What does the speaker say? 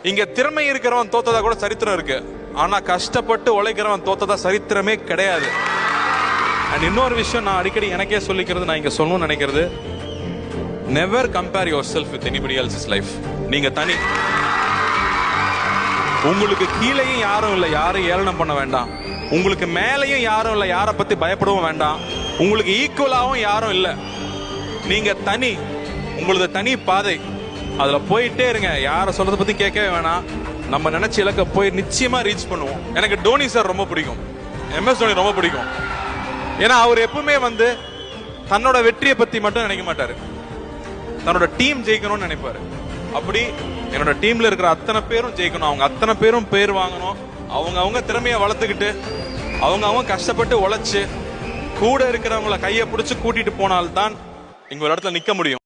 இங்க திறமை இருக்கிறவன் தோத்ததா கூட சரித்திரம் இருக்கு, ஆனா கஷ்டப்பட்டு உழைக்கிறவன் தோத்ததா சரித்திரமே கிடையாது. அண்ட் இன்னொரு விஷயம் நான் அடிக்கடி எனக்கே சொல்லிக்கிறது, நான் இங்க சொல்லணும்னு நினைக்கிறது, never compare your self with anybody else life. நீங்க தனி, உங்களுக்கு கீழேயும் யாரும் இல்லை, யாரும் ஏளனம் பண்ண வேண்டாம். உங்களுக்கு மேலையும் யாரும் இல்லை, யாரை பத்தி பயப்படவும் வேண்டாம். உங்களுக்கு ஈக்குவலாகவும் யாரும் இல்லை. நீங்க தனி, உங்களுக்கு தனி பாதை, அதுல போயிட்டே இருங்க. யாரை சொல்றதை பத்தி கேட்கவே வேணாம். நம்ம நினைச்ச இலக்க போய் நிச்சயமா ரீச் பண்ணுவோம். எனக்கு டோனி சார் ரொம்ப பிடிக்கும், MS தோனி ரொம்ப பிடிக்கும். ஏன்னா அவர் எப்பவுமே தன்னோட வெற்றியை பத்தி மட்டும் நினைக்க மாட்டாரு, தன்னோட டீம் ஜெயிக்கணும்னு நினைப்பாரு. அப்படி என்னோட டீம்ல இருக்கிற அத்தனை பேரும் ஜெயிக்கணும், அவங்க அத்தனை பேரும் பேர் வாங்கணும். அவங்க திறமையை வளர்த்துக்கிட்டு அவங்க கஷ்டப்பட்டு உழைச்சு கூட இருக்கிறவங்கள கையை பிடிச்சு கூட்டிட்டு போனால்தான் இங்க ஒரு இடத்துல நிக்க முடியும்.